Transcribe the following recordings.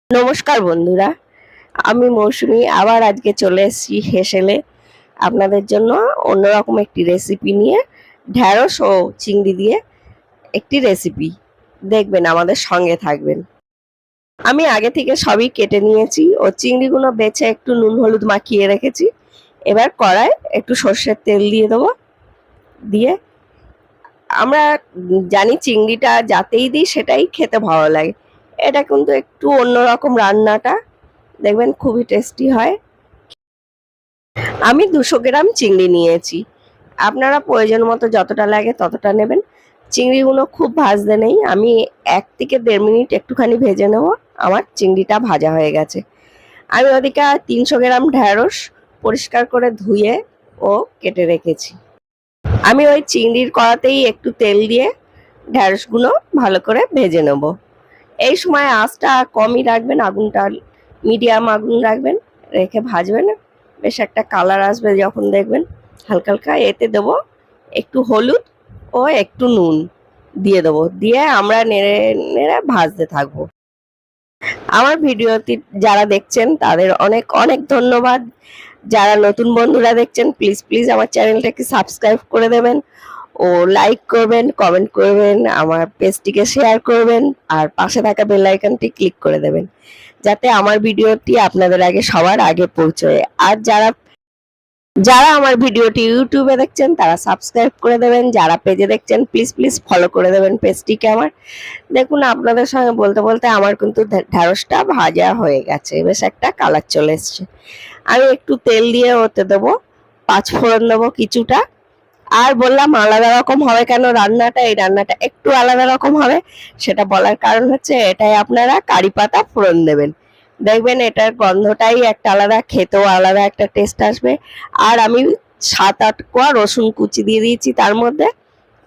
নমস্কার বন্ধুরা, আমি মৌসুমী আবার আজকে চলে এসেছি হেসেলে আপনাদের জন্য অন্যরকম একটি রেসিপি নিয়ে। ঢ্যাঁড়স ও চিংড়ি দিয়ে একটি রেসিপি দেখবেন, আমাদের সঙ্গে থাকবেন। আমি আগে থেকে সবই কেটে নিয়েছি ও চিংড়িগুলো বেছে একটু নুন হলুদ মাখিয়ে রেখেছি। এবার কড়ায় একটু সর্ষের তেল দিয়ে দেবো। দিয়ে আমরা জানি চিংড়িটা যাতেই দিই সেটাই খেতে ভালো লাগে। এটা কিন্তু একটু অন্যরকম রান্নাটা, দেখবেন খুবই টেস্টি হয়। আমি 200 গ্রাম চিংড়ি নিয়েছি, আপনারা প্রয়োজন মতো যতটা লাগে ততটা নেবেন। চিংড়িগুলো খুব ভাজতে নেই, আমি 1 থেকে 1.5 মিনিট একটুখানি ভেজে নেব। আমার চিংড়িটা ভাজা হয়ে গেছে। আমি ওদিকে 300 গ্রাম ঢ্যাঁড়স পরিষ্কার করে ধুয়ে ও কেটে রেখেছি। আমি ওই চিংড়ির কড়াতেই একটু তেল দিয়ে ঢ্যাঁড়সগুলো ভালো করে ভেজে নেব। এই সময় আঁচটা কমই রাখবেন, আগুনটা মিডিয়াম আগুন রাখবেন, রেখে ভাজবেন। বেশ একটা কালার আসবে যখন দেখবেন হালকা হালকা। এতে দেবো একটু হলুদ ও একটু নুন দিয়ে দেবো, দিয়ে আমরা নেড়ে নেড়ে ভাজতে থাকবো। আমার ভিডিওটি যারা দেখছেন তাদের অনেক অনেক ধন্যবাদ। যারা নতুন বন্ধুরা দেখছেন প্লিজ প্লিজ আমার চ্যানেলটাকে সাবস্ক্রাইব করে দেবেন ও লাইক করবেন, কমেন্ট করবেন, আমার পেজটিকে শেয়ার করবেন আর পাশে থাকা বেল আইকনটি ক্লিক করে দেবেন যাতে আমার ভিডিওটি আপনাদের আগে সবার আগে পৌঁছয়। আর যারা যারা আমার ভিডিওটি ইউটিউবে দেখছেন তারা সাবস্ক্রাইব করে দেবেন, যারা পেজে দেখছেন প্লিজ প্লিজ ফলো করে দেবেন পেজটিকে আমার। দেখুন আপনাদের সঙ্গে বলতে বলতে আমার কিন্তু ঢ্যাঁড়সটা ভাজা হয়ে গেছে, বেশ একটা কালার চলে এসছে। আমি একটু তেল দিয়ে ওতে দেবো, 5 ফোড়ন দেবো কিছুটা। আর বললাম আলাদা রকম হবে কেন রান্নাটা, এই রান্নাটা একটু আলাদা রকম হবে সেটা বলার কারণ হচ্ছে এটাই আপনারা কারি পাতা ফোড়ন দেবেন, দেখবেন এটার গন্ধটাই একটা আলাদা, খেতেও আলাদা একটা টেস্ট আসবে। আর আমি 7-8 কোয়া রসুন কুচি দিয়ে দিয়েছি তার মধ্যে,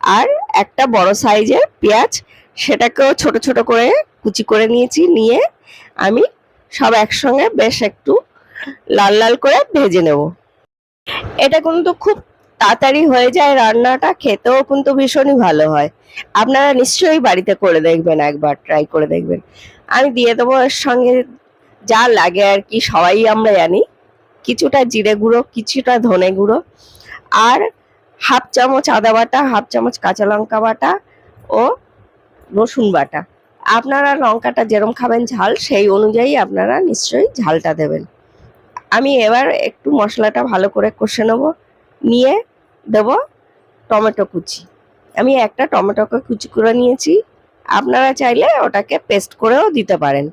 আর একটা বড় সাইজের পেঁয়াজ, সেটাকেও ছোট ছোট করে কুচি করে নিয়েছি। নিয়ে আমি সব একসঙ্গে বেশ একটু লাল লাল করে ভেজে নেব। এটা কিন্তু খুব তাড়াতাড়ি হয়ে যায় রান্নাটা, খেতেও কিন্তু ভীষণই ভালো হয়। আপনারা নিশ্চয়ই বাড়িতে করে দেখবেন, একবার ট্রাই করে দেখবেন। আমি দিয়ে দেবো এর সঙ্গে যা লাগে আর কি, সবাই আমরা জানি, কিছুটা জিরে গুঁড়ো, কিছুটা ধনে গুঁড়ো, আর 1/2 চামচ আদা বাটা, 1/2 চামচ কাঁচা লঙ্কা বাটা ও রসুন বাটা। আপনারা লঙ্কাটা যেরকম খাবেন ঝাল সেই অনুযায়ী আপনারা নিশ্চয়ই ঝালটা দেবেন। আমি এবার একটু মশলাটা ভালো করে কষে নেব। নিয়ে দেব টমেটো কুচি। আমি একটা টমেটোকে কুচি করে নিয়েছি, আপনারা চাইলে ওটাকে পেস্ট করেও দিতে পারেন।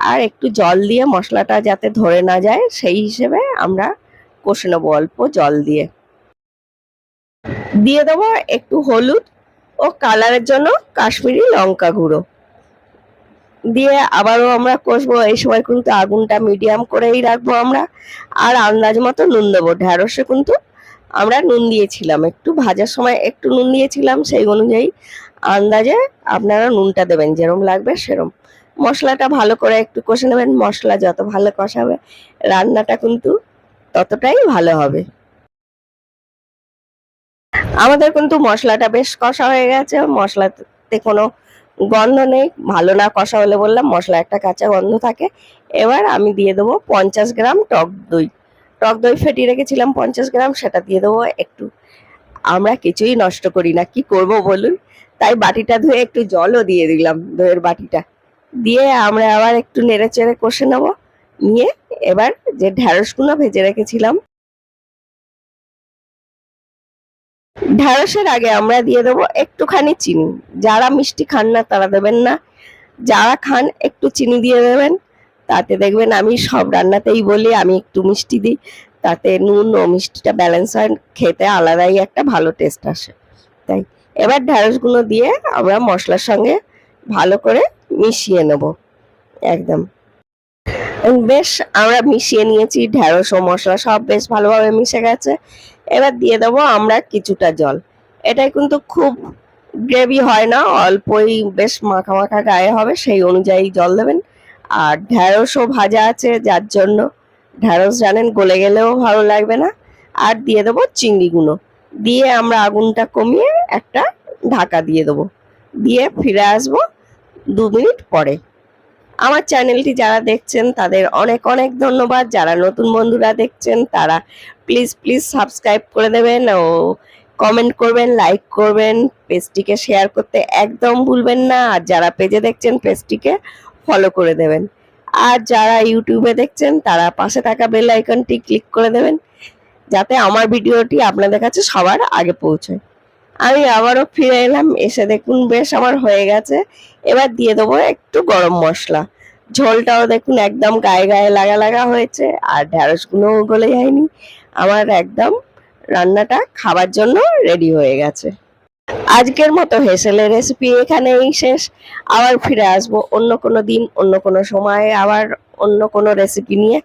আর একটু জল দিয়ে মশলাটা যাতে ধরে না যায় সেই হিসেবে আমরা কষে নেবো অল্প জল দিয়ে। দিয়ে দেবো একটু হলুদ ও কালারের জন্য কাশ্মীরি লঙ্কা গুঁড়ো দিয়ে আবারও আমরা কষবো। এই সময় কিন্তু আগুনটা মিডিয়াম করেই রাখবো আমরা। আর আন্দাজ মতো নুন দেবো, ঢ্যাঁড়সে কিন্তু আমরা নুন দিয়েছিলাম, একটু ভাজার সময় একটু নুন দিয়েছিলাম, সেই অনুযায়ী আন্দাজে আপনারা নুনটা দেবেন যেরম লাগবে সেরম। মশলাটা ভালো করে একটু কষে নেবেন, মশলা যত ভালো কষাবে রান্নাটা কিন্তু ততটাই ভালো হবে। আমাদের কিন্তু মশলাটা বেশ কষা হয়ে গেছে, মশলাতে কোনো গন্ধ নেই। ভালো না কষা হলে বললাম মশলা একটা কাঁচা গন্ধ থাকে। এবার আমি দিয়ে দেবো 50 গ্রাম টক দই। টক দই ফেটিয়ে রেখেছিলাম 50 গ্রাম, সেটা দিয়ে দেবো একটু। আমরা কিছুই নষ্ট করি না, কি করব বলুন, তাই বাটিটা ধুয়ে একটু জলও দিয়ে দিলাম, দইয়ের বাটিটা দিয়ে আমরা আবার একটু নেড়ে চেড়ে কষে নেব। নিয়ে এবার যে ঢ্যাঁড়সগুলো ভেজে রেখেছিলাম, ঢ্যাঁড়সের আগে আমরা দিয়ে দেবো একটুখানি চিনি। যারা মিষ্টি খান না তারা দেবেন না, যারা খান একটু চিনি দিয়ে দেবেন। তাতে দেখবেন আমি সব রান্নাতেই বলি আমি একটু মিষ্টি দিই, তাতে নুন ও মিষ্টিটা ব্যালেন্স হয়, খেতে আলাদাই একটা ভালো টেস্ট আসে। তাই এবার ঢ্যাঁড়সগুলো দিয়ে আমরা মশলার সঙ্গে ভালো করে মিশিয়ে নেব একদম। বেশ আমরা মিশিয়ে নিয়েছি, ঢ্যাঁড়স ও মশলা সব বেশ ভালোভাবে মিশে গেছে। এবার দিয়ে দেবো আমরা কিছুটা জল। এটা কিন্তু খুব গ্রেভি হয় না, অল্পই বেশ মাখা মাখা গায়ে হবে, সেই অনুযায়ী জল দেবেন। আর ঢ্যাঁড়সও ভাজা আছে যার জন্য ঢ্যাঁড়স জানেন গলে গেলেও ভালো লাগবে না। আর দিয়ে দেবো চিংড়িগুলো, দিয়ে আমরা আগুনটা কমিয়ে একটা ঢাকা দিয়ে দেবো, দিয়ে ফিরে আসবো 2 মিনিট পরে। আমার চ্যানেলটি যারা দেখছেন তাদের অনেক অনেক ধন্যবাদ। যারা নতুন বন্ধুরা দেখছেন তারা প্লিজ প্লিজ সাবস্ক্রাইব করে দেবেন ও কমেন্ট করবেন, লাইক করবেন, পেজটিকে শেয়ার করতে একদম ভুলবেন না। আর যারা পেজে দেখছেন পেজটিকে ফলো করে দেবেন। আর যারা ইউটিউবে দেখছেন তারা পাশে থাকা বেল আইকনটি ক্লিক করে দেবেন যাতে আমার ভিডিওটি আপনাদের কাছে সবার আগে পৌঁছায়। আমি আবারও ফিরে এলাম, এসে দেখুন বেশ আমার হয়ে গেছে। এবার দিয়ে দেবো একটু গরম মশলা। ঝোলটাও দেখুন একদম গায়ে গায়ে লাগা লাগা হয়েছে, আর ঢ্যাঁড়সগুলোও গলে যায়নি। আমার একদম রান্নাটা খাবার জন্য রেডি হয়ে গেছে। আজকের মতো হেসেলের রেসিপি এখানেই শেষ। আবার ফিরে আসবো অন্য কোনো দিন, অন্য কোনো সময়, আবার অন্য কোনো রেসিপি নিয়ে।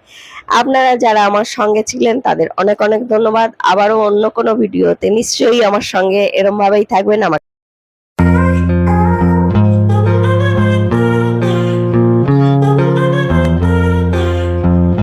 আপনারা যারা আমার সঙ্গে ছিলেন তাদের অনেক অনেক ধন্যবাদ। আবারও অন্য কোনো ভিডিওতে নিশ্চয়ই আমার সঙ্গে এরম ভাবেই থাকবেন। আমার